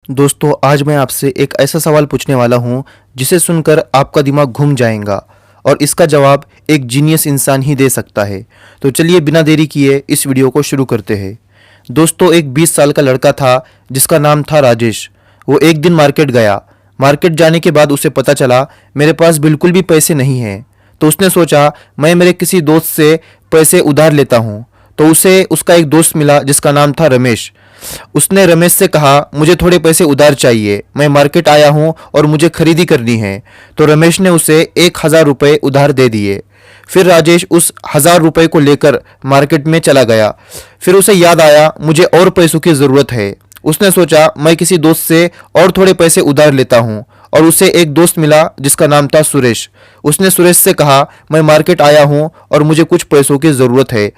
दोस्तों आज मैं आपसे एक ऐसा सवाल पूछने वाला हूँ जिसे सुनकर आपका दिमाग घूम जाएगा और इसका जवाब एक जीनियस इंसान ही दे सकता है। तो चलिए बिना देरी किए इस वीडियो को शुरू करते हैं। दोस्तों एक 20 साल का लड़का था जिसका नाम था राजेश। वो एक दिन मार्केट गया। मार्केट जाने के बाद उसे पता चला मेरे पास बिल्कुल भी पैसे नहीं हैं। तो उसने सोचा मैं मेरे किसी दोस्त से पैसे उधार लेता हूँ। तो उसे उसका एक दोस्त मिला जिसका नाम था रमेश। उसने रमेश से कहा मुझे थोड़े पैसे उधार चाहिए, मैं मार्केट आया हूँ और मुझे खरीदी करनी है। तो रमेश ने उसे 1,000 रुपये उधार दे दिए। फिर राजेश उस 1,000 रुपये को लेकर मार्केट में चला गया। फिर उसे याद आया मुझे और पैसों की ज़रूरत है। उसने सोचा मैं किसी दोस्त से और थोड़े पैसे उधार लेता हूँ और उसे एक दोस्त मिला जिसका नाम था सुरेश। उसने सुरेश से कहा मैं मार्केट आया हूँ और मुझे कुछ पैसों की ज़रूरत है।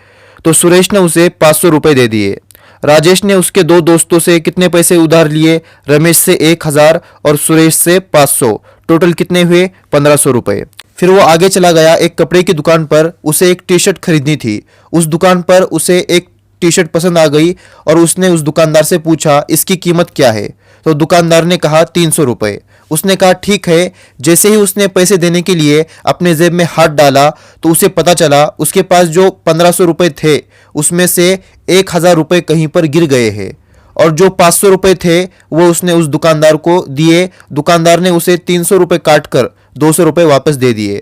तो सुरेश ने उसे 500 रुपये दे दिए। राजेश ने उसके दो दोस्तों से कितने पैसे उधार लिए? रमेश से 1,000 और सुरेश से 500। टोटल कितने हुए? 1,500 रुपये। फिर वो आगे चला गया एक कपड़े की दुकान पर। उसे एक टी शर्ट खरीदनी थी। उस दुकान पर उसे एक टी शर्ट पसंद आ गई और उसने उस दुकानदार से पूछा इसकी कीमत क्या है? तो दुकानदार ने कहा 300 रुपये। उसने कहा ठीक है। जैसे ही उसने पैसे देने के लिए अपने जेब में हाथ डाला तो उसे पता चला उसके पास जो 1,500 रुपये थे उसमें से 1,000 रुपये कहीं पर गिर गए हैं और जो 500 रुपये थे वो उसने उस दुकानदार को दिए। दुकानदार ने उसे 300 रुपये काट कर 200 रुपये वापस दे दिए।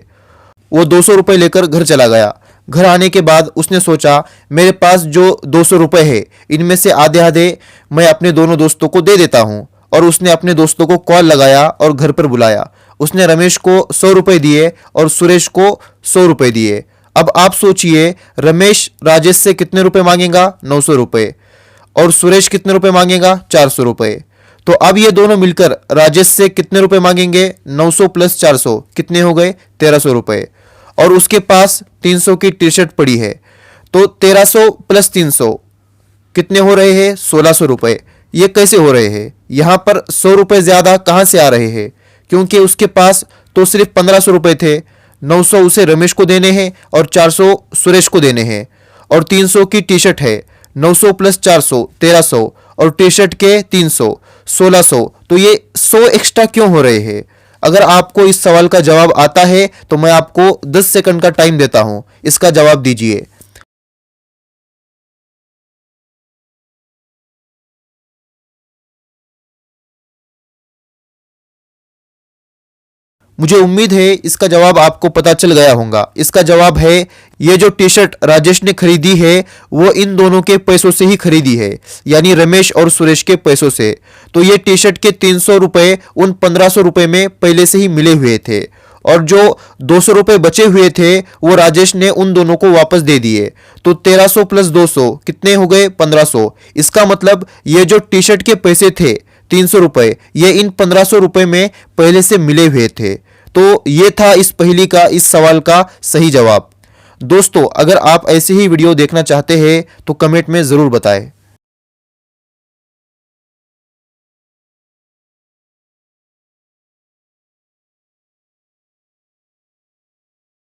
वो 200 रुपये लेकर घर चला गया। घर आने के बाद उसने सोचा मेरे पास जो 200 रुपये है इनमें से आधे आधे मैं अपने दोनों दोस्तों को दे देता हूँ। और उसने अपने दोस्तों को कॉल लगाया और घर पर बुलाया। उसने रमेश को 100 रुपये दिए और सुरेश को 100 रुपये दिए। अब आप सोचिए रमेश राजेश से कितने रुपए मांगेगा? 900 रुपये। और सुरेश कितने रुपए मांगेगा? 400 रुपये। तो अब ये दोनों मिलकर राजेश से कितने रुपए मांगेंगे? 900 प्लस 400 कितने हो गए? 1,300 रुपये। और उसके पास 300 की टी शर्ट पड़ी है। तो 1,300 प्लस 300 कितने हो रहे हैं? 1,600 रुपये। ये कैसे हो रहे हैं? यहाँ पर 100 रुपये ज़्यादा कहाँ से आ रहे हैं? क्योंकि उसके पास तो सिर्फ 1,500 रुपये थे। 900 उसे रमेश को देने हैं और 400 सुरेश को देने हैं। और 300 की टी शर्ट है। 900 प्लस 400 1,300 और टी शर्ट के 300 1,600। तो ये 100 एक्स्ट्रा क्यों हो रहे हैं? अगर आपको इस सवाल का जवाब आता है तो मैं आपको 10 सेकंड का टाइम देता हूं। इसका जवाब दीजिए। मुझे उम्मीद है इसका जवाब आपको पता चल गया होगा। इसका जवाब है ये जो टी शर्ट राजेश ने खरीदी है वो इन दोनों के पैसों से ही खरीदी है, यानी रमेश और सुरेश के पैसों से। तो ये टी शर्ट के 300 रुपये उन 1,500 रुपये में पहले से ही मिले हुए थे और जो 200 रुपये बचे हुए थे वो राजेश ने उन दोनों को वापस दे दिए। तो 1,300 प्लस 200 कितने हो गए? 1,500। इसका मतलब ये जो टी शर्ट के पैसे थे 300 रुपये ये इन 1,500 रुपये में पहले से मिले हुए थे। तो ये था इस पहेली का, इस सवाल का सही जवाब। दोस्तों अगर आप ऐसी ही वीडियो देखना चाहते हैं तो कमेंट में ज़रूर बताएं।